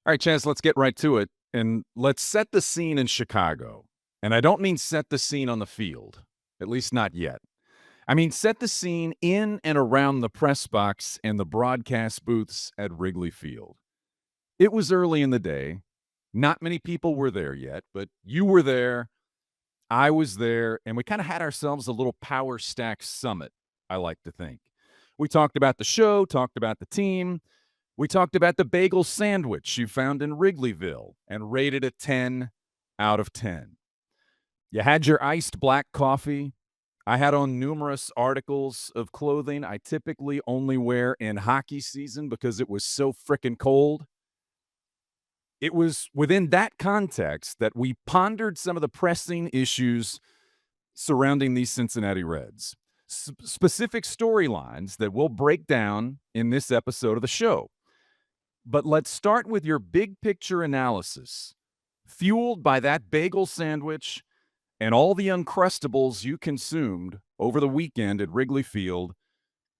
All right, Chaz, let's get right to it. And let's set the scene in Chicago. And I don't mean set the scene on the field, at least not yet. I mean, set the scene in and around the press box and the broadcast booths at Wrigley Field. It was early in the day. Not many people were there yet, but you were there. I was there, and we kind of had ourselves a little Power Stack summit, I like to think. We talked about the show, talked about the team. We talked about the bagel sandwich you found in Wrigleyville and rated it 10 out of 10. You had your iced black coffee. I had on numerous articles of clothing I typically only wear in hockey season because it was so frickin' cold. It was within that context that we pondered some of the pressing issues surrounding these Cincinnati Reds. Specific storylines that we'll break down in this episode of the show. But let's start with your big picture analysis, fueled by that bagel sandwich and all the Uncrustables you consumed over the weekend at Wrigley Field.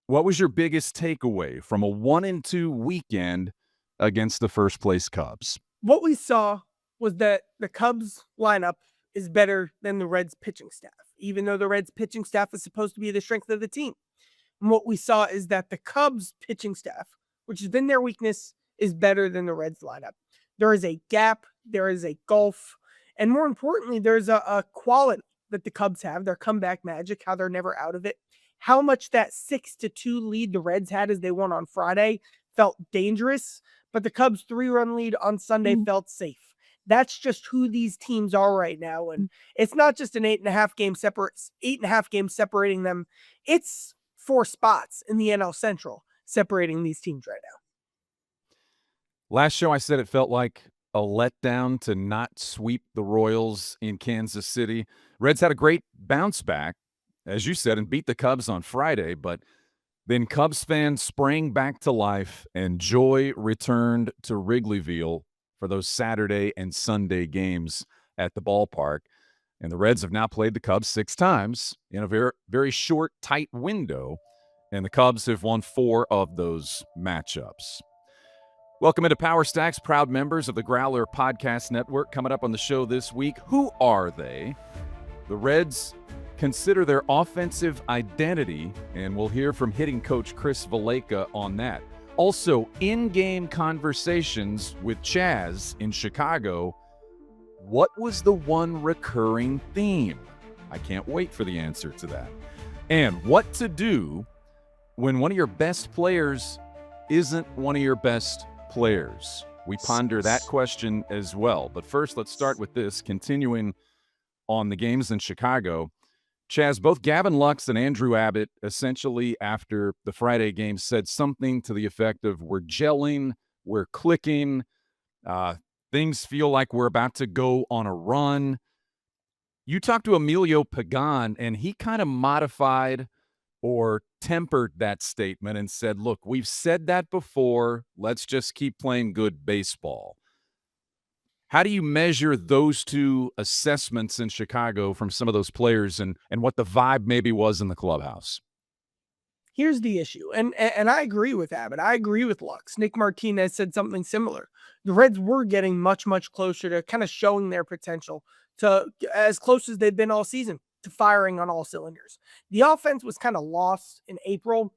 What was your biggest takeaway from a 1-2 weekend against the first-place Cubs? What we saw was that the Cubs lineup is better than the Reds pitching staff, even though the Reds pitching staff is supposed to be the strength of the team. And what we saw is that the Cubs pitching staff, which has been their weakness, is better than the Reds lineup. There is a gap, there is a gulf, and more importantly, there's a quality that the Cubs have, their comeback magic, how they're never out of it. How much that 6-2 lead the Reds had as they won on Friday felt dangerous, but the Cubs' 3-run lead on Sunday felt safe. That's just who these teams are right now, and it's not just an 8.5 game separating them. It's 4 spots in the NL Central separating these teams right now. Last show, I said it felt like a letdown to not sweep the Royals in Kansas City. Reds had a great bounce back, as you said, and beat the Cubs on Friday, but then Cubs fans sprang back to life, and joy returned to Wrigleyville for those Saturday and Sunday games at the ballpark. And the Reds have now played the Cubs 6 times in a very, very short, tight window, and the Cubs have won 4 of those matchups. Welcome into Power Stacks, proud members of the Growler Podcast Network. Coming up on the show this week, who are they? The Reds consider their offensive identity, and we'll hear from hitting coach Chris Valaika on that. Also, in-game conversations with Chaz in Chicago. What was the one recurring theme? I can't wait for the answer to that. And what to do when one of your best players isn't one of your best players. We ponder that question as well. But first, let's start with this. Continuing on the games in Chicago, Chaz, both Gavin Lux and Andrew Abbott, essentially after the Friday game, said something to the effect of, we're gelling, we're clicking, things feel like we're about to go on a run. You talked to Emilio Pagan, and he kind of modified or tempered that statement and said, look, we've said that before. Let's just keep playing good baseball. How do you measure those two assessments in Chicago from some of those players and what the vibe maybe was in the clubhouse? Here's the issue, and I agree with Abbott. I agree with Lux. Nick Martinez said something similar. The Reds were getting much, much closer to kind of showing their potential, to as close as they've been all season, to firing on all cylinders. The offense was kind of lost in April.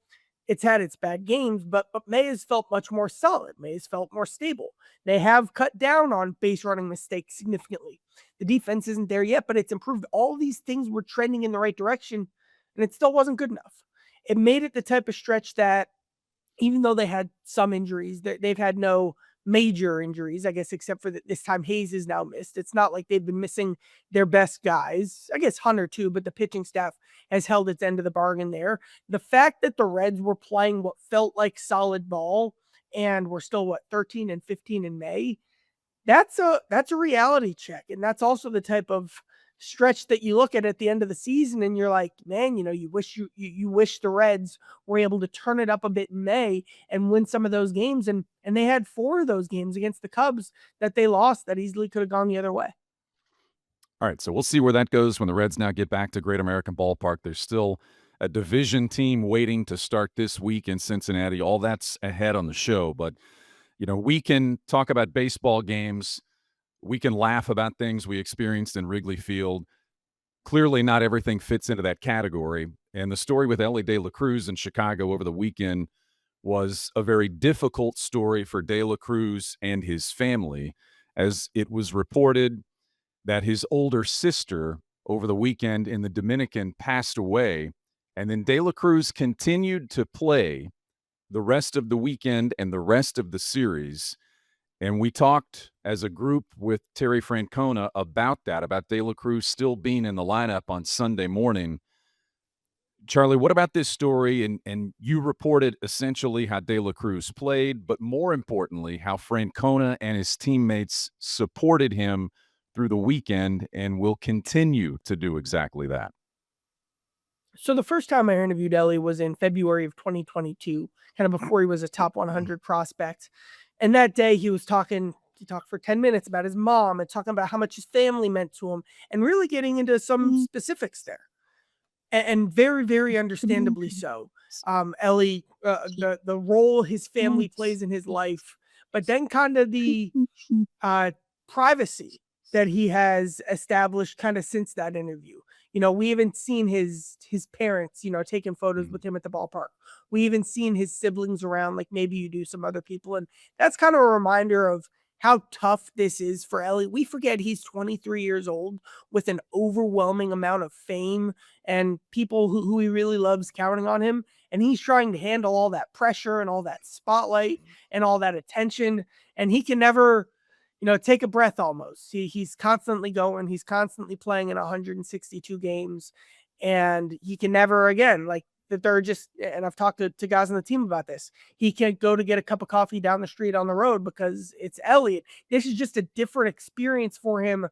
It's had its bad games, but May has felt much more solid. May has felt more stable. They have cut down on base running mistakes significantly. The defense isn't there yet, but it's improved. All these things were trending in the right direction, and it still wasn't good enough. It made it the type of stretch that, even though they had some injuries, they've had no major injuries, I guess, except for this time Hayes is now missed. It's not like they've been missing their best guys. I guess Hunter too, but the pitching staff has held its end of the bargain there. The fact that the Reds were playing what felt like solid ball and we're still 13 and 15 in May, that's a reality check. And that's also the type of stretch that you look at the end of the season and you're like, man, you wish you wish the Reds were able to turn it up a bit in May and win some of those games. And they had 4 of those games against the Cubs that they lost that easily could have gone the other way. All right, so we'll see where that goes when the Reds now get back to Great American Ballpark. There's still a division team waiting to start this week in Cincinnati. All that's ahead on the show, but we can talk about baseball games. We can laugh about things we experienced in Wrigley Field. Clearly, not everything fits into that category. And the story with Elly De La Cruz in Chicago over the weekend was a very difficult story for De La Cruz and his family, as it was reported that his older sister over the weekend in the Dominican passed away. And then De La Cruz continued to play the rest of the weekend and the rest of the series. And we talked as a group with Terry Francona about that, about De La Cruz still being in the lineup on Sunday morning. Charlie, what about this story? And you reported essentially how De La Cruz played, but more importantly, how Francona and his teammates supported him through the weekend and will continue to do exactly that. So the first time I interviewed Elly was in February of 2022, kind of before he was a top 100 prospect. And that day he talked for 10 minutes about his mom and talking about how much his family meant to him and really getting into some specifics there. And very, very understandably so. Elly, the role his family plays in his life, but then kind of the privacy that he has established kind of since that interview. We haven't seen his parents, taking photos with him at the ballpark. We even seen his siblings around, like maybe you do some other people. And that's kind of a reminder of how tough this is for Elly. We forget he's 23 years old with an overwhelming amount of fame and people who he really loves counting on him. And he's trying to handle all that pressure and all that spotlight and all that attention. And he can never, take a breath almost. He's constantly going. He's constantly playing in 162 games. And he can never, again, like that they're just, and I've talked to guys on the team about this, he can't go to get a cup of coffee down the street on the road because it's Elliot. This is just a different experience for him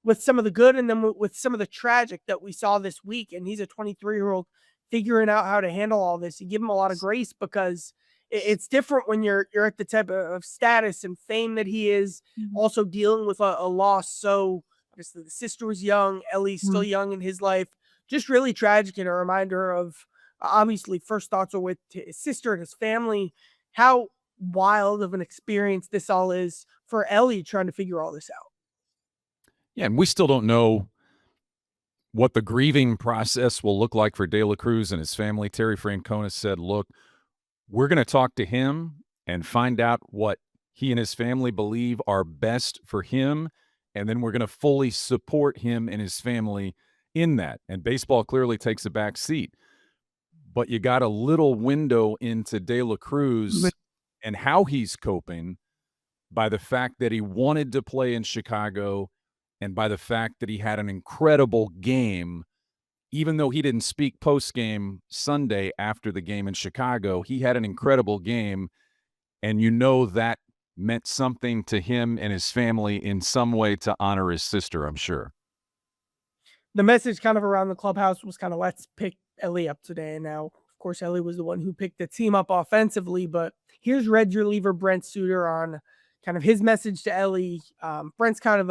with some of the good and then with some of the tragic that we saw this week. And he's a 23-year-old figuring out how to handle all this. You give him a lot of grace because it's different when you're at the type of status and fame that he is, also dealing with a loss. So obviously the sister was young, Elly's still young in his life, just really tragic and a reminder of, obviously first thoughts are with his sister and his family, how wild of an experience this all is for Elly trying to figure all this out. Yeah, and we still don't know what the grieving process will look like for De La Cruz and his family. Terry Francona said, look, we're going to talk to him and find out what he and his family believe are best for him, and then we're going to fully support him and his family in that. And baseball clearly takes a back seat. But you got a little window into De La Cruz and how he's coping by the fact that he wanted to play in Chicago and by the fact that he had an incredible game. Even though he didn't speak post-game Sunday after the game in Chicago, he had an incredible game, and that meant something to him and his family in some way to honor his sister, I'm sure. The message kind of around the clubhouse was kind of, let's pick Elly up today. And now, of course, Elly was the one who picked the team up offensively, but here's Reds reliever Brent Suter on kind of his message to Elly. Brent's kind of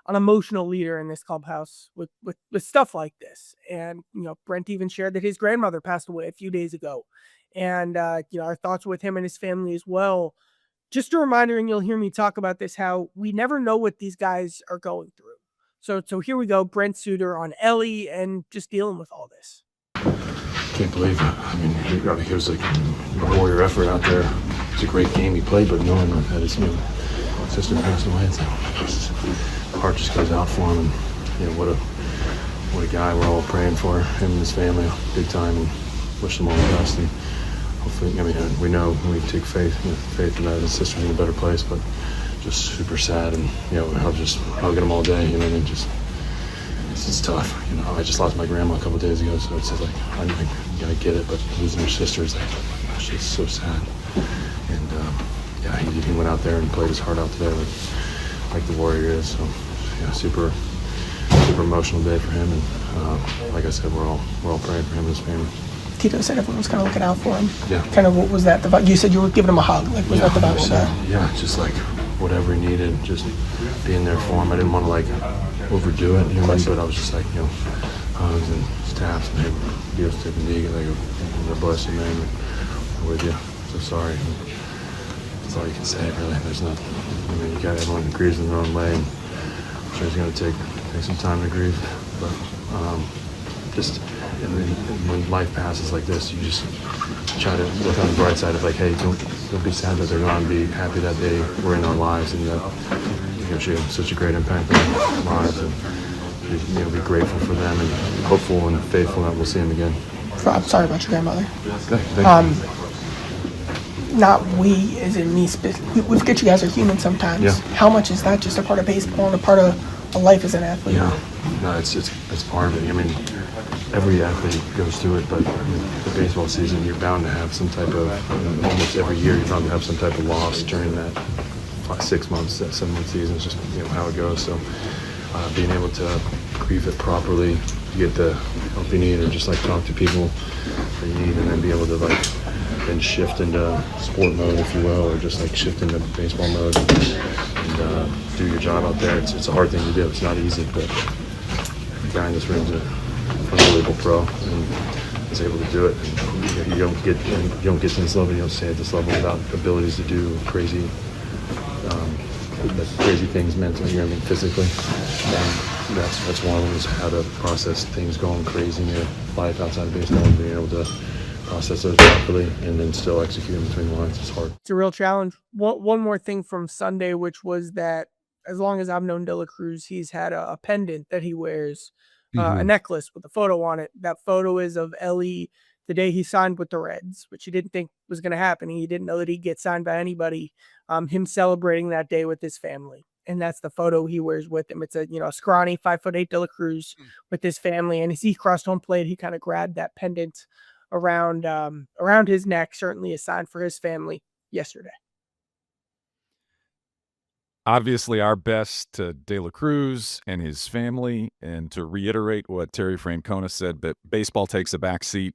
an emotional leader in this clubhouse with stuff like this. And, Brent even shared that his grandmother passed away a few days ago. And, our thoughts with him and his family as well. Just a reminder, and you'll hear me talk about this, how we never know what these guys are going through. So here we go, Brent Suter on Elly and just dealing with all this. Can't believe it. I mean, he was like a warrior effort out there. It's a great game he played, but knowing that his sister passed away, it's like, oh my gosh, his heart just goes out for him. And what a guy. We're all praying for him and his family big time, and wish them all the best. And hopefully, we know we take faith in that his sister's in a better place, but just super sad. And I'll just hugging him all day. It's tough. I just lost my grandma a couple of days ago, so it's just like I get it, but losing her sister is like, oh my gosh, it's so sad. And he went out there and played his heart out today, like the warrior is. So super emotional day for him, and like I said, we're all praying for him and his family. Tito said everyone was kind of looking out for him. Yeah. Kind of, what was that? You said you were giving him a hug. Like, was that the vibe? Yeah, just like whatever he needed, just being there for him. I didn't want to overdo it, but I was just like, hugs and taps and hey, Dios te bendiga, like, God bless you, man. I'm with you. So sorry. That's all you can say, really. There's not. I mean, you got everyone agrees in their own way. And I'm sure it's going to take some time to grieve, but just when life passes like this, you just try to look on the bright side of like, hey, don't be sad that they're gone. Be happy that they were in our lives and that she had such a great impact on our lives, and be grateful for them and hopeful and faithful that we'll see them again. I'm sorry about your grandmother. Thank you. Not we, as in me. We forget you guys are human sometimes. Yeah. How much is that just a part of baseball and a part of a life as an athlete? Yeah, no, it's part of it. I mean, every athlete goes through it, but the baseball season, you're bound to have some type of, almost every year, you're bound to have some type of loss during that 6 months, that 7 month season. It's just how it goes. So being able to grieve it properly, get the help you need, or just like talk to people that you need, and then be able to then shift into sport mode, if you will, or just shift into baseball mode and do your job out there. It's a hard thing to do. It's not easy, but the guy in this room is an unbelievable pro and is able to do it. And, you don't get to this level, you don't stay at this level without abilities to do crazy things mentally, physically. And that's one of them, is how to process things going crazy in your life outside of baseball and being able to process those properly and then still execute in between the lines. It's hard. It's a real challenge. One more thing from Sunday, which was that as long as I've known De La Cruz, he's had a pendant that he wears, a necklace with a photo on it. That photo is of Elly the day he signed with the Reds, which he didn't think was going to happen. He didn't know that he'd get signed by anybody. Him celebrating that day with his family. And that's the photo he wears with him. It's a scrawny 5'8" De La Cruz with his family. And as he crossed home plate, he kind of grabbed that pendant around his neck, certainly a sign for his family yesterday. Obviously, our best to De La Cruz and his family, and to reiterate what Terry Francona said, but baseball takes a backseat.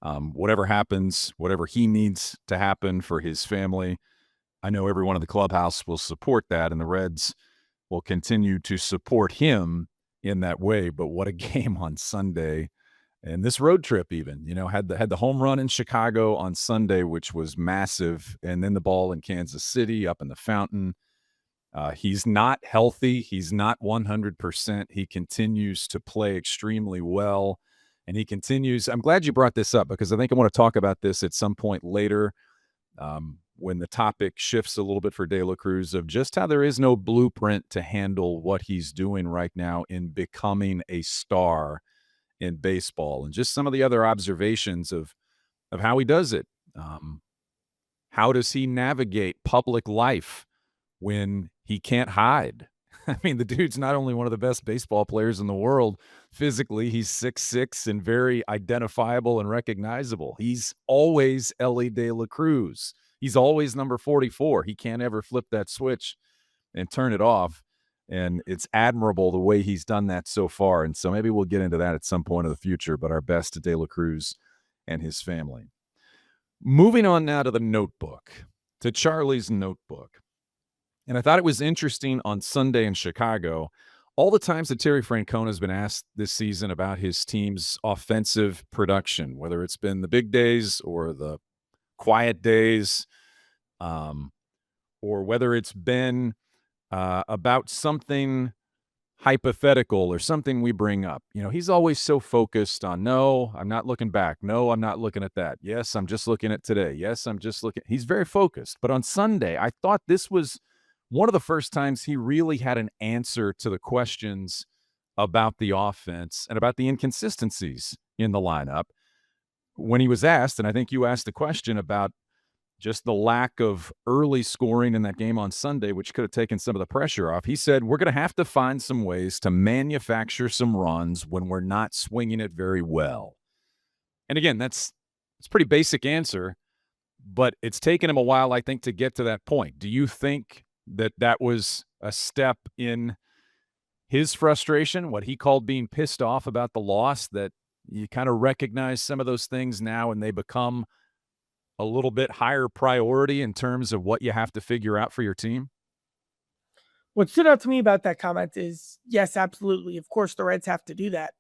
Whatever happens, whatever he needs to happen for his family, I know everyone in the clubhouse will support that, and the Reds will continue to support him in that way. But what a game on Sunday. And this road trip even, had the home run in Chicago on Sunday, which was massive, and then the ball in Kansas City up in the fountain. He's not healthy. He's not 100%. He continues to play extremely well, and he continues. I'm glad you brought this up, because I think I want to talk about this at some point later, when the topic shifts a little bit for De La Cruz, of just how there is no blueprint to handle what he's doing right now in becoming a star in baseball, and just some of the other observations of how he does it. How does he navigate public life when he can't hide? I mean, the dude's not only one of the best baseball players in the world physically, he's 6'6" and very identifiable and recognizable. He's always Elly De La Cruz. He's always number 44. He can't ever flip that switch and turn it off. And it's admirable the way he's done that so far. And so maybe we'll get into that at some point in the future, but our best to De La Cruz and his family. Moving on now to the notebook, to Charlie's notebook. And I thought it was interesting on Sunday in Chicago, all the times that Terry Francona has been asked this season about his team's offensive production, whether it's been the big days or the quiet days, or whether it's been about something hypothetical or something we bring up. He's always so focused on, no, I'm not looking back. No, I'm not looking at that. Yes, I'm just looking at today. Yes, I'm just looking. He's very focused. But on Sunday, I thought this was one of the first times he really had an answer to the questions about the offense and about the inconsistencies in the lineup. When he was asked, and I think you asked the question about just the lack of early scoring in that game on Sunday, which could have taken some of the pressure off, he said, we're going to have to find some ways to manufacture some runs when we're not swinging it very well. And again, it's a pretty basic answer, but it's taken him a while, I think, to get to that point. Do you think that was a step in his frustration, what he called being pissed off about the loss, that you kind of recognize some of those things now and they become a little bit higher priority in terms of what you have to figure out for your team? What stood out to me about that comment is, yes, absolutely. Of course, the Reds have to do that.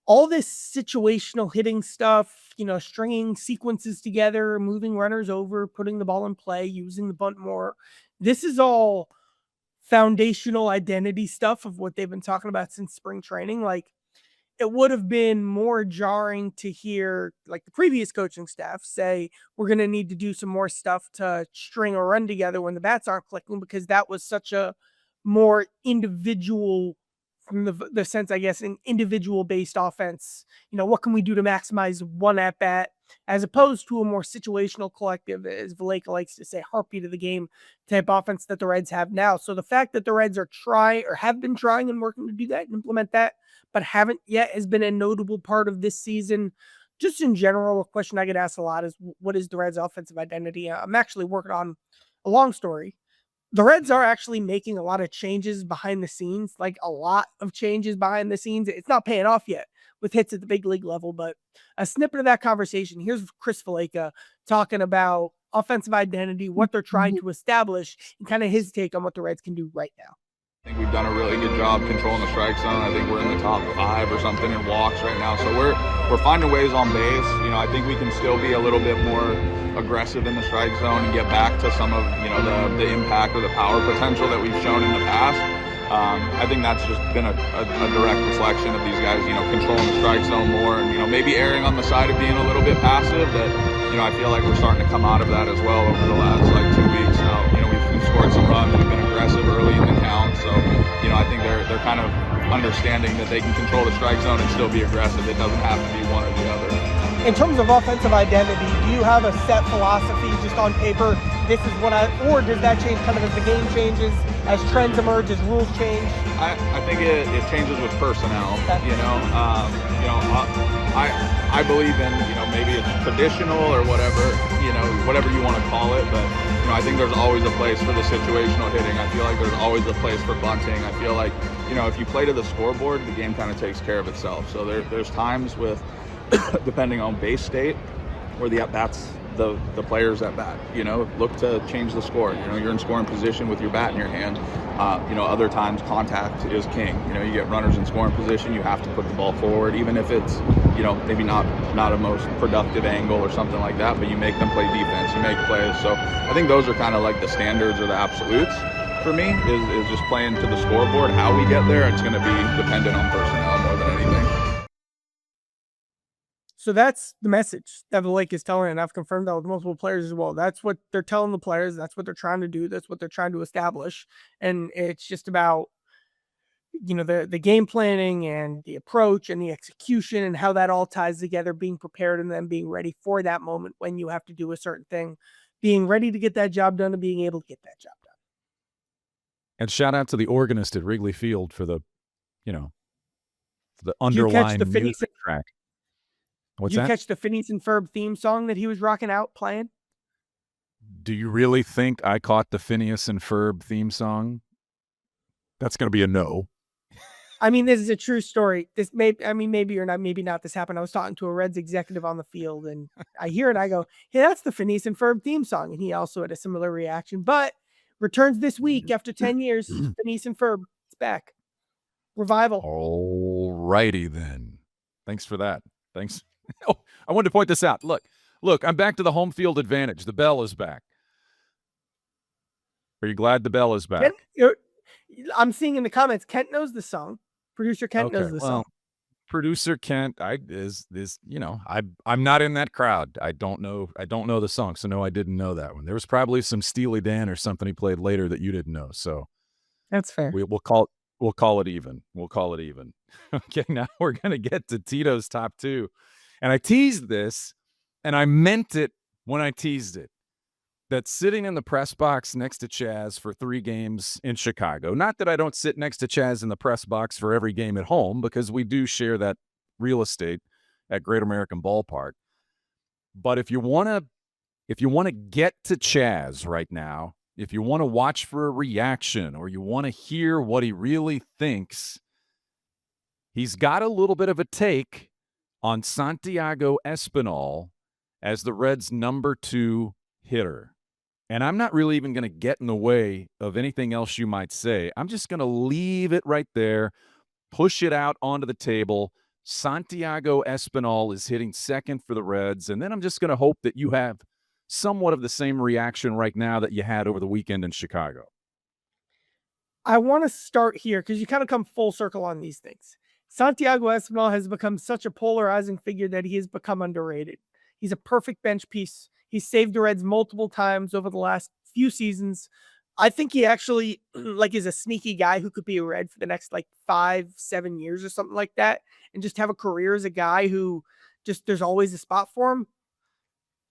all this situational hitting stuff, stringing sequences together, moving runners over, putting the ball in play, using the bunt more. This is all foundational identity stuff of what they've been talking about since spring training. Like, it would have been more jarring to hear like the previous coaching staff say, we're going to need to do some more stuff to string a run together when the bats aren't clicking, because that was such a more individual, from the sense, I guess, an individual based offense. What can we do to maximize one at bat, as opposed to a more situational collective, as Valaika likes to say, heartbeat of the game type offense that the Reds have now. So the fact that the Reds are have been trying and working to do that and implement that, but haven't yet, has been a notable part of this season. Just in general, a question I get asked a lot is, what is the Reds' offensive identity? I'm actually working on a long story. The Reds are actually making a lot of changes behind the scenes, like a lot of changes behind the scenes. It's not paying off yet with hits at the big league level, but a snippet of that conversation. Here's Chris Valaika talking about offensive identity, what they're trying to establish, and kind of his take on what the Reds can do right now. I think we've done a really good job controlling the strike zone. I think we're in the top 5 or something in walks right now. So we're finding ways on base. I think we can still be a little bit more aggressive in the strike zone and get back to some of the impact or the power potential that we've shown in the past. I think that's just been a direct reflection of these guys, controlling the strike zone more, and maybe erring on the side of being a little bit passive. That I feel like we're starting to come out of that as well over the last 2 weeks now. We've scored some runs, we've been aggressive early in the count, so I think they're kind of understanding that they can control the strike zone and still be aggressive. It doesn't have to be one or the other. In terms of offensive identity, do you have a set philosophy just on paper? This is what or does that change kind of as the game changes, as trends emerge, as rules change? I think it changes with personnel. I believe in maybe it's traditional or whatever you want to call it, but I think there's always a place for the situational hitting. I feel like there's always a place for bunting. I feel like if you play to the scoreboard, the game kind of takes care of itself. So there's times with depending on base state where the at-bats, the players at bat, look to change the score. You're in scoring position with your bat in your hand. Other times contact is king. You get runners in scoring position, you have to put the ball forward, even if it's, maybe not a most productive angle or something like that, but you make them play defense, you make plays. So I think those are kind of like the standards or the absolutes for me, is just playing to the scoreboard. How we get there, it's going to be dependent on personnel more than anything. So that's the message that the Lake is telling, and I've confirmed that with multiple players as well. That's what they're telling the players. That's what they're trying to do. That's what they're trying to establish. And it's just about, the game planning and the approach and the execution and how that all ties together, being prepared and then being ready for that moment when you have to do a certain thing, being ready to get that job done and being able to get that job done. And shout out to the organist at Wrigley Field for the, for the underlying music track. What's that? Did you catch the Phineas and Ferb theme song that he was rocking out playing? Do you really think I caught the Phineas and Ferb theme song? That's going to be a no. I mean, this is a true story. Maybe or not, maybe not. This happened. I was talking to a Reds executive on the field, and I hear it. I go, "Hey, that's the Phineas and Ferb theme song," and he also had a similar reaction. But returns this week after 10 years. Phineas and Ferb, it's back. Revival. All righty then. Thanks for that. Thanks. Oh, I wanted to point this out. Look, I'm back to the home field advantage. The bell is back. Are you glad the bell is back? I'm seeing in the comments, Kent knows the song. Producer Kent knows the song. Producer Kent, I'm not in that crowd. I don't know the song, so no, I didn't know that one. There was probably some Steely Dan or something he played later that you didn't know. So that's fair. We'll call it even. We'll call it even. Okay, now we're gonna get to Tito's top 2. And I teased this, and I meant it when I teased it, that sitting in the press box next to Chaz for 3 games in Chicago, not that I don't sit next to Chaz in the press box for every game at home, because we do share that real estate at Great American Ballpark. But if you want to get to Chaz right now, if you want to watch for a reaction or you want to hear what he really thinks, he's got a little bit of a take on Santiago Espinal as the Reds' number 2 hitter. And I'm not really even going to get in the way of anything else you might say. I'm just going to leave it right there, push it out onto the table, Santiago Espinal is hitting second for the Reds, and then I'm just going to hope that you have somewhat of the same reaction right now that you had over the weekend in Chicago. I want to start here because you kind of come full circle on these things. Santiago Espinal has become such a polarizing figure that he has become underrated. He's a perfect bench piece. He's saved the Reds multiple times over the last few seasons. I think he actually is a sneaky guy who could be a Red for the next 5-7 years or something like that, and just have a career as a guy who just there's always a spot for him.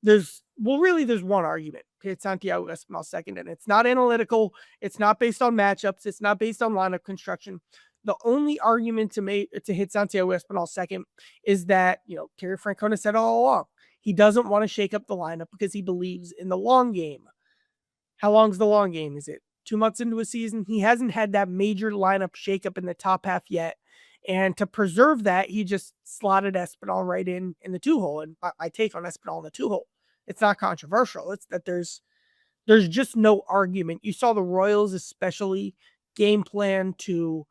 There's one argument to hit Santiago Espinal second, and it's not analytical. It's not based on matchups. It's not based on lineup construction. The only argument to hit Santiago Espinal second is that, Terry Francona said all along, he doesn't want to shake up the lineup because he believes in the long game. How long's the long game? Is it 2 months into a season? He hasn't had that major lineup shakeup in the top half yet. And to preserve that, he just slotted Espinal right in the 2-hole. And I take on Espinal in the 2-hole. It's not controversial. It's that there's just no argument. You saw the Royals especially game plan to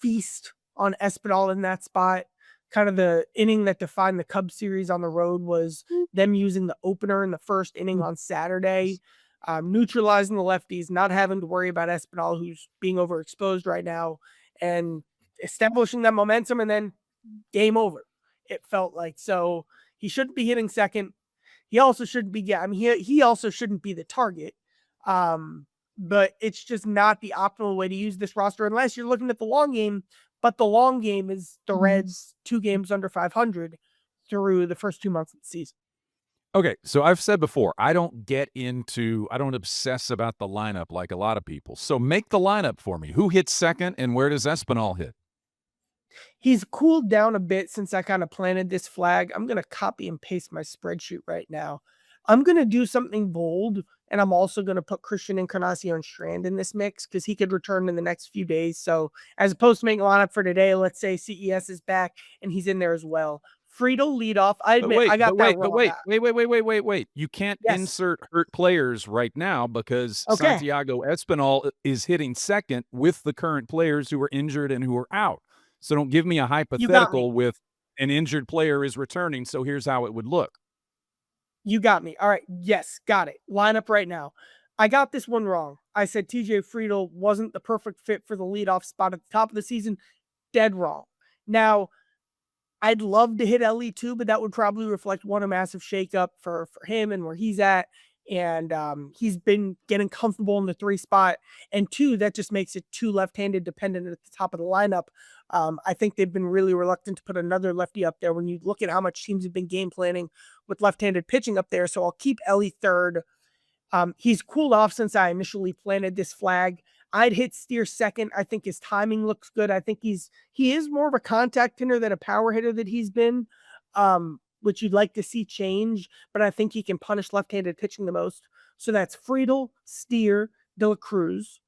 feast on Espinal in that spot. Kind of the inning that defined the Cubs series on the road was them using the opener in the first inning on Saturday, neutralizing the lefties, not having to worry about Espinal, who's being overexposed right now, and establishing that momentum, and then game over. It felt like. So he shouldn't be hitting second. He also shouldn't be. He also shouldn't be the target. But it's just not the optimal way to use this roster unless you're looking at the long game. But the long game is the Reds 2 games under 500 through the first 2 months of the season. Okay, so I've said before, I don't obsess about the lineup like a lot of people. So make the lineup for me. Who hits second and where does Espinal hit? He's cooled down a bit since I kind of planted this flag. I'm going to copy and paste my spreadsheet right now. I'm going to do something bold, and I'm also going to put Christian Encarnacion Strand in this mix because he could return in the next few days. So as opposed to making a lineup for today, let's say CES is back and he's in there as well. Friedel lead off. I admit I got that wrong. Wait. You can't insert hurt players right now because Santiago Espinal is hitting second with the current players who are injured and who are out. So don't give me a hypothetical with an injured player is returning. So here's how it would look. You got me. All right. Yes, got it. Lineup right now. I got this one wrong. I said TJ Friedel wasn't the perfect fit for the leadoff spot at the top of the season. Dead wrong. Now, I'd love to hit Elly too, but that would probably reflect one, a massive shakeup for him and where he's at. And he's been getting comfortable in the 3 spot. And 2, that just makes it too left-handed dependent at the top of the lineup. I think they've been really reluctant to put another lefty up there when you look at how much teams have been game planning with left-handed pitching up there. So I'll keep Elly third. He's cooled off since I initially planted this flag. I'd hit Steer second. I think his timing looks good. I think he is more of a contact hitter than a power hitter that he's been, which you'd like to see change, but I think he can punish left-handed pitching the most. So that's Friedel, Steer, De La Cruz.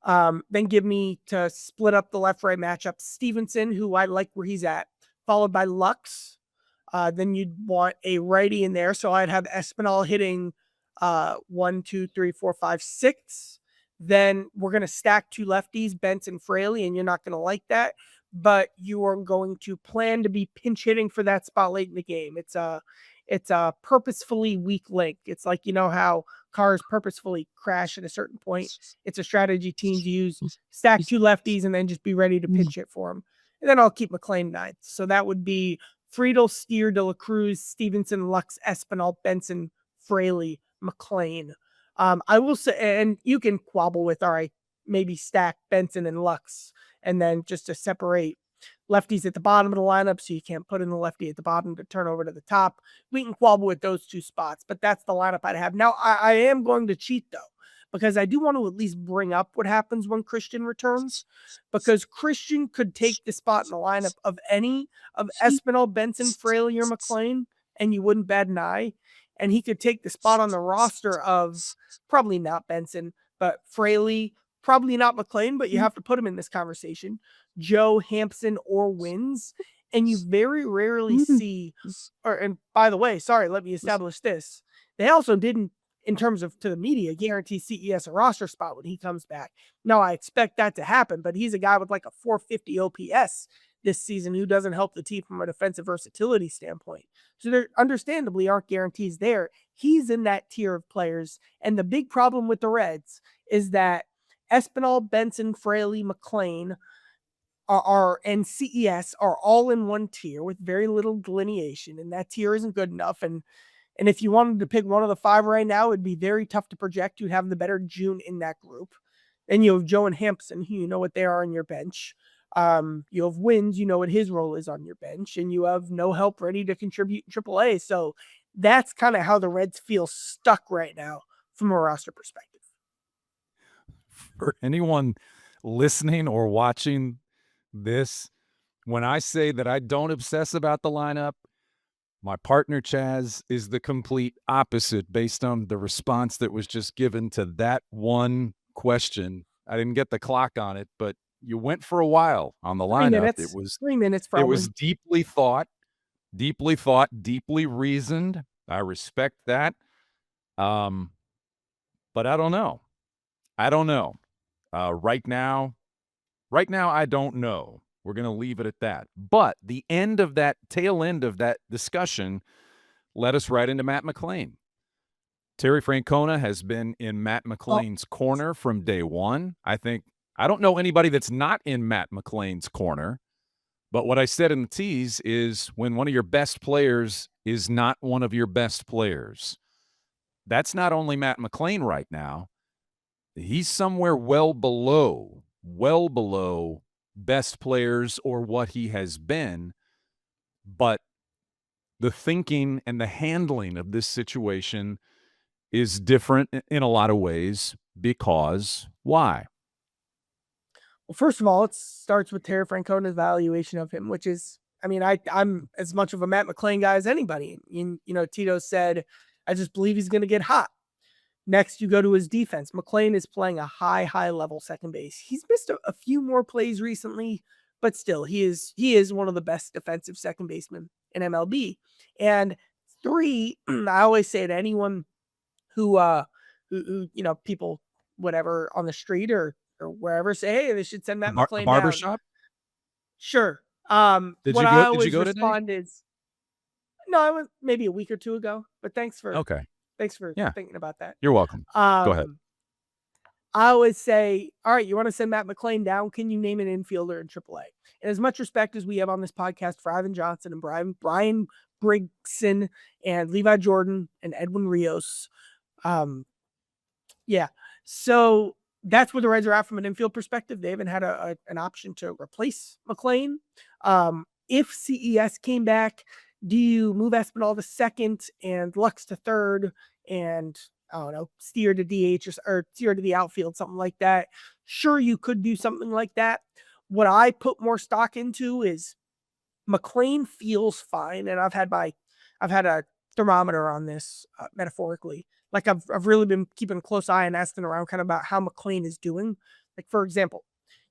Then give me to split up the left-right matchup, Stevenson, who I like where he's at, followed by Lux. Then you'd want a righty in there. So I'd have Espinal hitting 1, 2, 3, 4, 5, 6. Then we're going to stack 2 lefties, Benson, Fraley, and you're not going to like that. But you are going to plan to be pinch hitting for that spot late in the game. It's a purposefully weak link. It's like, how cars purposefully crash at a certain point. It's a strategy teams use. Stack 2 lefties and then just be ready to pinch hit for them. And then I'll keep McLain ninth. So that would be Friedel, Steer, De La Cruz, Stevenson, Lux, Espinal, Benson, Fraley, McLain. I will say, and you can quabble with, all right, maybe stack Benson and Lux, and then just to separate lefties at the bottom of the lineup so you can't put in the lefty at the bottom to turn over to the top. We can quabble with those 2 spots, but that's the lineup I'd have. Now, I am going to cheat, though, because I do want to at least bring up what happens when Christian returns, because Christian could take the spot in the lineup of any of Espinal, Benson, Fraley, or McLain, and you wouldn't bat an eye. And he could take the spot on the roster of probably not Benson, but Fraley, probably not McLain, but you have to put him in this conversation. Joe, Hampson, or Wins. And you very rarely see, and by the way, sorry, let me establish this. They also didn't, in terms of to the media, guarantee CES a roster spot when he comes back. Now, I expect that to happen, but he's a guy with like a 450 OPS this season who doesn't help the team from a defensive versatility standpoint. So there understandably aren't guarantees there. He's in that tier of players. And the big problem with the Reds is that Espinal, Benson, Fraley, McLain and CES are all in one tier with very little delineation. And that tier isn't good enough. And if you wanted to pick one of the 5 right now, it'd be very tough to project you'd have the better June in that group. And you have Joe and Hampson, who you know what they are on your bench. You have Wins, you know what his role is on your bench, and you have no help ready to contribute in AAA. So that's kind of how the Reds feel stuck right now from a roster perspective. For anyone listening or watching this, when I say that I don't obsess about the lineup, my partner Chaz is the complete opposite based on the response that was just given to that one question. I didn't get the clock on it, but you went for a while on the lineup. 3 minutes. It was 3 minutes, probably. It was deeply thought, deeply reasoned. I respect that. But I don't know. Right now, I don't know. We're going to leave it at that. But the tail end of that discussion led us right into Matt McLain. Terry Francona has been in Matt McLain's corner from day one. I don't know anybody that's not in Matt McLain's corner. But what I said in the tease is when one of your best players is not one of your best players, that's not only Matt McLain right now. He's somewhere well below best players or what he has been. But the thinking and the handling of this situation is different in a lot of ways because why? Well, first of all, it starts with Terry Francona's valuation of him, which is, I'm as much of a Matt McLain guy as anybody. Tito said, I just believe he's going to get hot. Next, you go to his defense. McLain is playing a high level second base. He's missed a few more plays recently, but still, he is one of the best defensive second basemen in MLB. And 3, I always say to anyone who people, whatever, on the street or wherever say, hey, they should send Matt McLain barbershop? down. Sure. Did you go respond today? No, I went maybe a week or 2 ago, but thanks for thinking about that. You're welcome. Go ahead. I always say, all right, you want to send Matt McLain down? Can you name an infielder in AAA? And as much respect as we have on this podcast for Ivan Johnson and Brian Brigson and Levi Jordan and Edwin Rios. So that's where the Reds are at from an infield perspective. They haven't had an option to replace McLain. If CES came back, do you move Espinal to second and Lux to third and, I don't know, steer to DH or steer to the outfield, something like that? Sure, you could do something like that. What I put more stock into is McLain feels fine, and I've had a thermometer on this metaphorically. Like I've really been keeping a close eye and asking around kind of about how McLain is doing. Like, for example,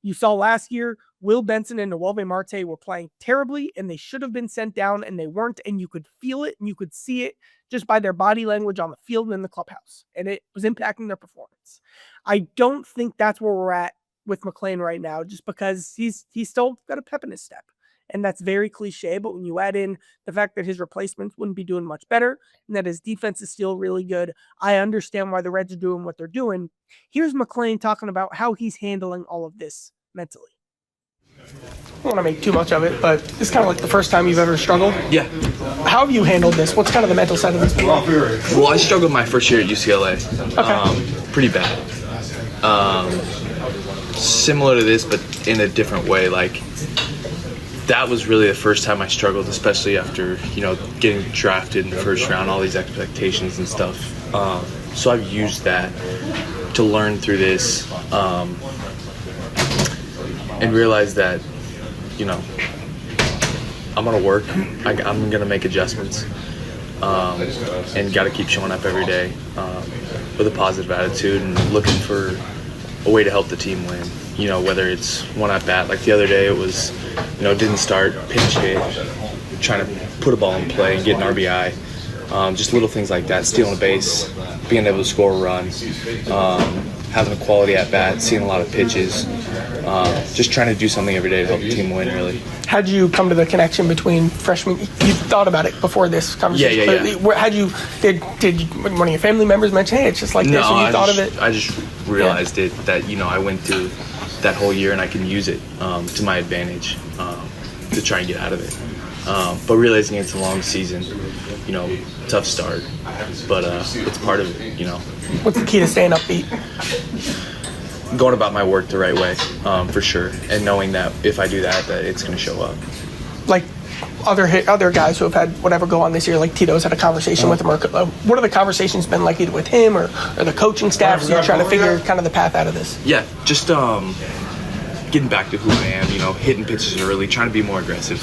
you saw last year, Will Benson and Noelvi Marte were playing terribly, and they should have been sent down, and they weren't, and you could feel it, and you could see it just by their body language on the field and in the clubhouse, and it was impacting their performance. I don't think that's where we're at with McLain right now, just because he's still got a pep in his step. And that's very cliche, but when you add in the fact that his replacements wouldn't be doing much better and that his defense is still really good, I understand why the Reds are doing what they're doing. Here's McLain talking about how he's handling all of this mentally. I don't want to make too much of it, but it's kind of like the first time you've ever struggled. Yeah. How have you handled this? What's kind of the mental side of this? Well, I struggled my first year at UCLA. Okay. Pretty bad. Similar to this, but in a different way. Like, that was really the first time I struggled, especially after, getting drafted in the first round, all these expectations and stuff. So I've used that to learn through this and realize that, I'm going to work. I'm going to make adjustments and got to keep showing up every day with a positive attitude and looking for a way to help the team win. Whether it's one at bat, like the other day, it was, didn't start, pinch hit, trying to put a ball in play and get an RBI. Just little things like that, stealing a base, being able to score a run, having a quality at bat, seeing a lot of pitches, just trying to do something every day to help the team win, really. How'd you come to the connection between freshman? You thought about it before this conversation. Yeah. How'd you did one of your family members mention, hey, it's just like this, and you thought of it? I just realized it that I went through that whole year and I can use it to my advantage to try and get out of it. But realizing it's a long season, tough start, but it's part of it, What's the key to staying upbeat? Going about my work the right way, for sure, and knowing that if I do that it's going to show up. Like other guys who have had whatever go on this year, like Tito's had a conversation with him, or what are the conversations been like either with him or the coaching staff, so you're trying to figure kind of the path out of this? Yeah, just getting back to who I am, hitting pitches early, trying to be more aggressive.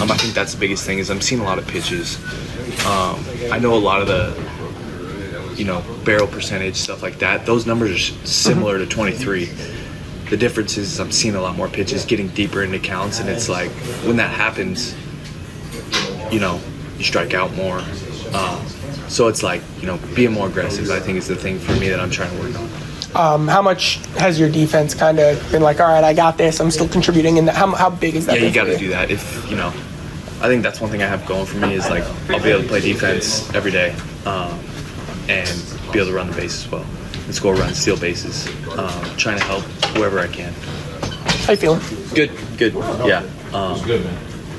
I think that's the biggest thing is I'm seeing a lot of pitches. I know a lot of the, barrel percentage, stuff like that. Those numbers are similar to 23. The difference is I'm seeing a lot more pitches, getting deeper into counts, and it's like when that happens, you strike out more. So it's like, being more aggressive, I think, is the thing for me that I'm trying to work on. How much has your defense kind of been like, all right, I got this, I'm still contributing? And how big is that? Yeah, you got to do that. If, I think that's one thing I have going for me is like I'll be able to play defense every day and be able to run the base as well and score runs, steal bases, trying to help whoever I can. How you feeling? Good. Yeah.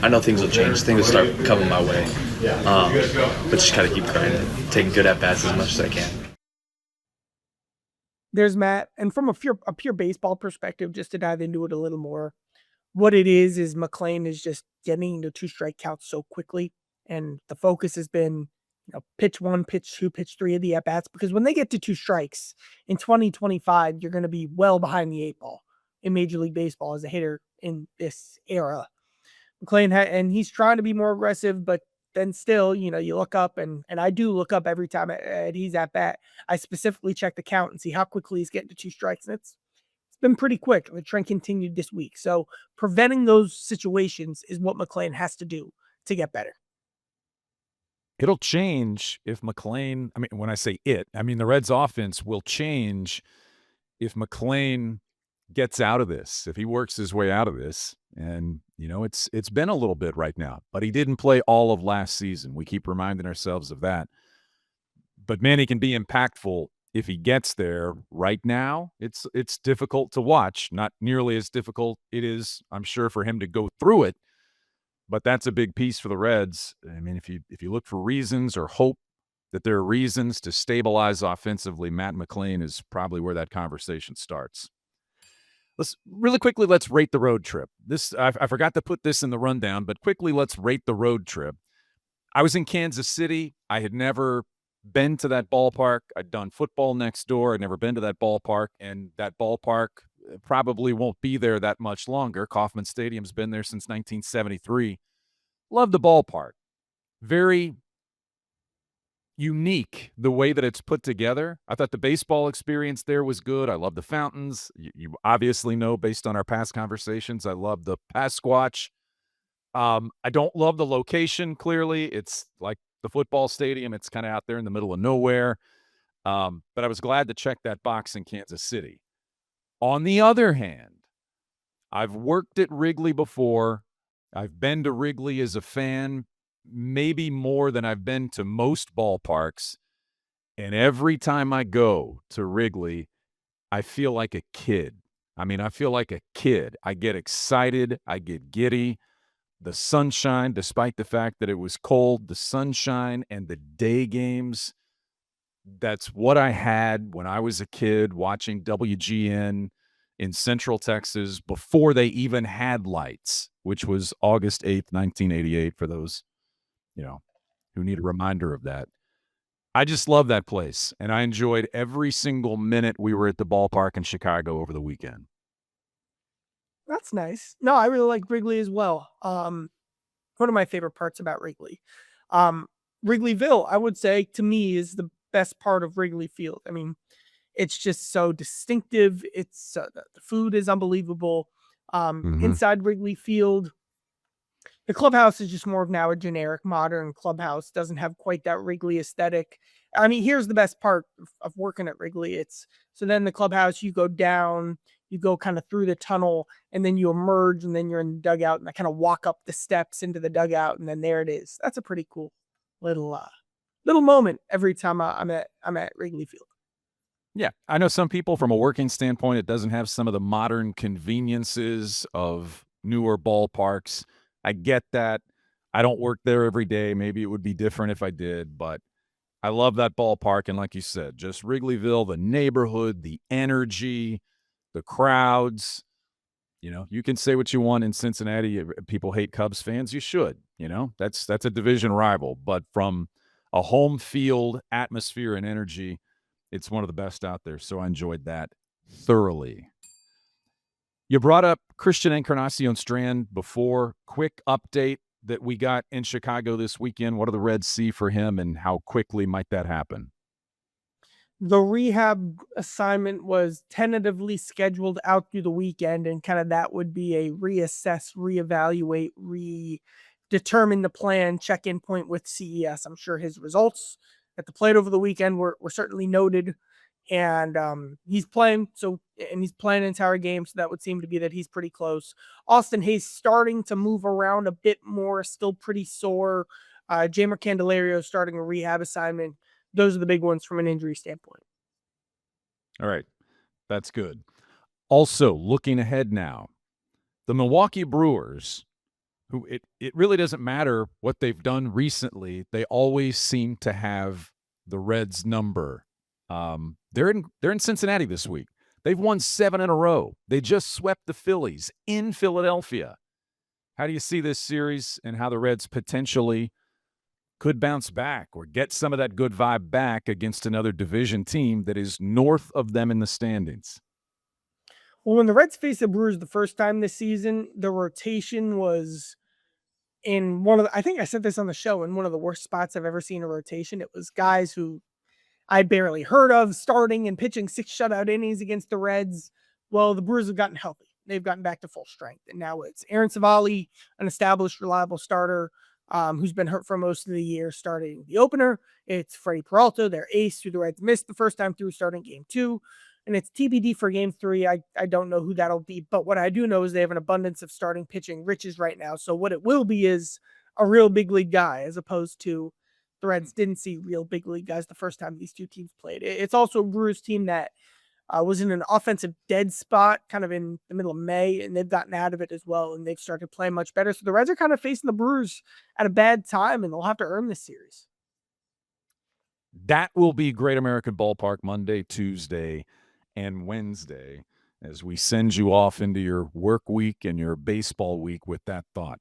I know things will change. Things will start coming my way. But just got to keep grinding, taking good at-bats as much as I can. There's Matt. And from a pure baseball perspective, just to dive into it a little more, what it is McLain is just getting into 2 strike counts so quickly. And the focus has been, pitch 1, pitch 2, pitch 3 of the at-bats. Because when they get to 2 strikes in 2025, you're going to be well behind the 8 ball in Major League Baseball as a hitter in this era. McLain, and he's trying to be more aggressive, but then still, you look up, and I do look up every time he's at bat. I specifically check the count and see how quickly he's getting to 2 strikes. And it's been pretty quick. The trend continued this week. So preventing those situations is what McLain has to do to get better. It'll change if McLain, when I say it, the Reds offense will change if McLain gets out of this, if he works his way out of this. And, it's been a little bit right now, but he didn't play all of last season. We keep reminding ourselves of that. But, man, he can be impactful if he gets there. Right now, it's difficult to watch. Not nearly as difficult it is, I'm sure, for him to go through it. But that's a big piece for the Reds. If you look for reasons or hope that there are reasons to stabilize offensively, Matt McLain is probably where that conversation starts. Let's rate the road trip. I forgot to put this in the rundown, but quickly, let's rate the road trip. I was in Kansas City. I had never been to that ballpark. I'd done football next door. I'd never been to that ballpark, and that ballpark probably won't be there that much longer. Kauffman Stadium's been there since 1973. Love the ballpark. Very unique the way that it's put together. I thought the baseball experience there was good. I love the fountains. You obviously know, based on our past conversations, I love the Pasquatch. I don't love the location, clearly. It's like the football stadium. It's kind of out there in the middle of nowhere. But I was glad to check that box in Kansas City. On the other hand, I've worked at Wrigley before. I've been to Wrigley as a fan, maybe more than I've been to most ballparks. And every time I go to Wrigley, I feel like a kid. I feel like a kid. I get excited. I get giddy. The sunshine, despite the fact that it was cold, the sunshine and the day games, that's what I had when I was a kid watching WGN in Central Texas before they even had lights, which was August 8th, 1988, for those, who need a reminder of that. I just love that place, and I enjoyed every single minute we were at the ballpark in Chicago over the weekend. That's nice. No, I really like Wrigley as well. One of my favorite parts about Wrigley. Wrigleyville, I would say, to me, is the best part of Wrigley Field. It's just so distinctive. It's the food is unbelievable. Inside Wrigley Field, The clubhouse is just more of now a generic modern clubhouse. Doesn't have quite that Wrigley aesthetic. I mean, here's the best part of working at Wrigley. So then the clubhouse, you go down, you go kind of through the tunnel, and then you emerge, and then you're in the dugout, and I kind of walk up the steps into the dugout, and then there it is. That's a pretty cool little moment every time I'm at Wrigley Field. Yeah, I know some people from a working standpoint, it doesn't have some of the modern conveniences of newer ballparks. I get that. I don't work there every day. Maybe it would be different if I did, but I love that ballpark. And like you said, just Wrigleyville, the neighborhood, the energy, the crowds. You can say what you want in Cincinnati. People hate Cubs fans. You should. That's a division rival. But from a home field atmosphere and energy, it's one of the best out there. So I enjoyed that thoroughly. You brought up Christian Encarnacion Strand before. Quick update that we got in Chicago this weekend. What do the Reds see for him, and how quickly might that happen? The rehab assignment was tentatively scheduled out through the weekend, and kind of that would be a reassess, reevaluate, determine the plan, check-in point with CES. I'm sure his results at the plate over the weekend were certainly noted, and he's playing, and he's playing an entire game, so that would seem to be that he's pretty close. Austin Hayes starting to move around a bit more, still pretty sore. Jamer Candelario starting a rehab assignment. Those are the big ones from an injury standpoint. All right, that's good. Also, looking ahead now, the Milwaukee Brewers, who it really doesn't matter what they've done recently, they always seem to have the Reds' number. They're in Cincinnati this week. They've won 7 in a row. They just swept the Phillies in Philadelphia. How do you see this series and how the Reds potentially could bounce back or get some of that good vibe back against another division team that is north of them in the standings? Well, when the Reds faced the Brewers the first time this season, the rotation was in I think I said this on the show, in one of the worst spots I've ever seen a rotation. It was guys who I barely heard of starting and pitching 6 shutout innings against the Reds. Well, the Brewers have gotten healthy. They've gotten back to full strength. And now it's Aaron Savali, an established, reliable starter, who's been hurt for most of the year, starting the opener. It's Freddie Peralta, their ace, who the Reds missed the first time through, starting game 2. And it's TBD for game 3. I don't know who that'll be. But what I do know is they have an abundance of starting pitching riches right now. So what it will be is a real big league guy, as opposed to the Reds didn't see real big league guys the first time these two teams played. It's also a Brewers team that was in an offensive dead spot kind of in the middle of May, and they've gotten out of it as well, and they've started playing much better. So the Reds are kind of facing the Brewers at a bad time, and they'll have to earn this series. That will be Great American Ballpark Monday, Tuesday, and Wednesday as we send you off into your work week and your baseball week with that thought.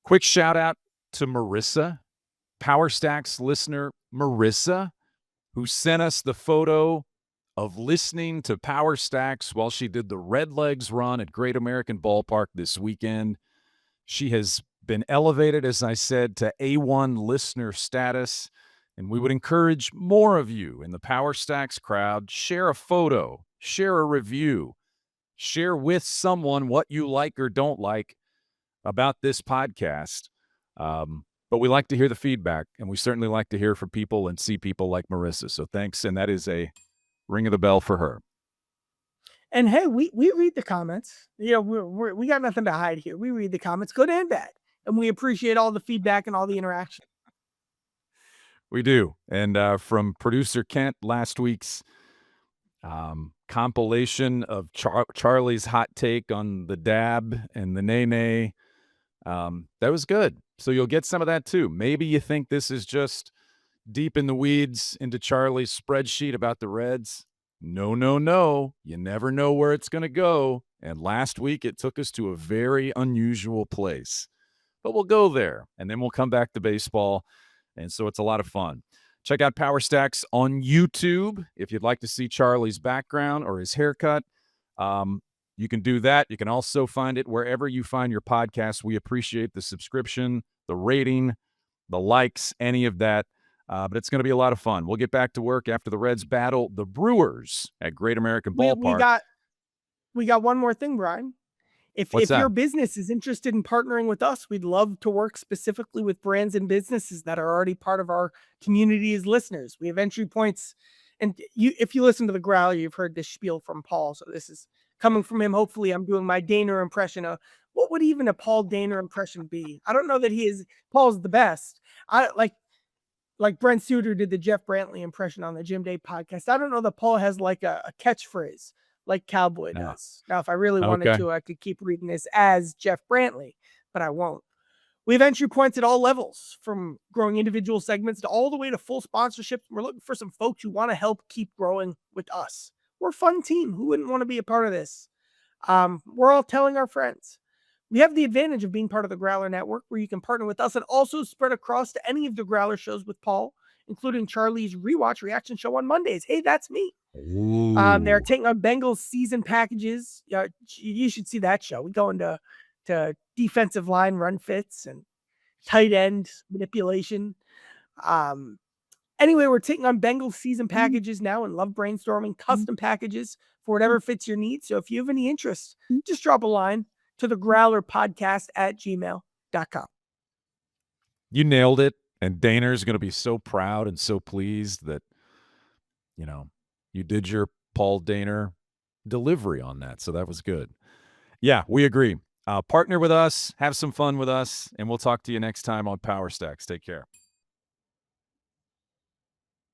Quick shout out to Marissa, Power Stacks listener Marissa, who sent us the photo of listening to Power Stacks while she did the Red Legs run at Great American Ballpark this weekend. She has been elevated, as I said, to A1 listener status, and we would encourage more of you in the Power Stacks crowd. Share a photo, share a review, share with someone what you like or don't like about this podcast. But we like to hear the feedback, and we certainly like to hear from people and see people like Marissa. So thanks, and that is a ring of the bell for her. And hey, we read the comments. We got nothing to hide here. We read the comments, good and bad, and we appreciate all the feedback and all the interaction. We do. And from producer Kent, last week's compilation of Charlie's hot take on the dab and the nay-nay, that was good. So you'll get some of that too. Maybe you think this is just deep in the weeds into Charlie's spreadsheet about the Reds. No. You never know where it's going to go. And last week it took us to a very unusual place. But we'll go there, and then we'll come back to baseball. And so it's a lot of fun. Check out Power Stacks on YouTube if you'd like to see Charlie's background or his haircut. You can do that. You can also find it wherever you find your podcasts. We appreciate the subscription, the rating, the likes, any of that. But it's going to be a lot of fun. We'll get back to work after the Reds battle the Brewers at Great American Ballpark. We got one more thing, Brian. If What's your that? business is interested in partnering with us, we'd love to work specifically with brands and businesses that are already part of our community as listeners. We have entry points. And if you listen to the Growler, you've heard this spiel from Paul. So this is coming from him. Hopefully I'm doing my Dehner impression of what would even a Paul Dehner impression be? I don't know that Paul's the best. I like Brent Suter did the Jeff Brantley impression on the Jim Day podcast. I don't know that Paul has like a catchphrase like Cowboy No. does. Now, if I really wanted Okay. to, I could keep reading this as Jeff Brantley, but I won't. We have entry points at all levels, from growing individual segments to all the way to full sponsorships. We're looking for some folks who want to help keep growing with us. We're a fun team. Who wouldn't want to be a part of this? We're all telling our friends. We have the advantage of being part of the Growler Network, where you can partner with us and also spread across to any of the Growler shows with Paul, including Charlie's Rewatch Reaction Show on Mondays. Hey, that's me. They're taking on Bengals season packages. You should see that show. We go into defensive line run fits and tight end manipulation. Anyway, we're taking on Bengals season packages now and love brainstorming custom packages for whatever fits your needs. So if you have any interest, just drop a line to the growlerpodcast@gmail.com. You nailed it. And Dehner's going to be so proud and so pleased that, you did your Paul Dehner delivery on that. So that was good. Yeah, we agree. Partner with us, have some fun with us, and we'll talk to you next time on Power Stacks. Take care.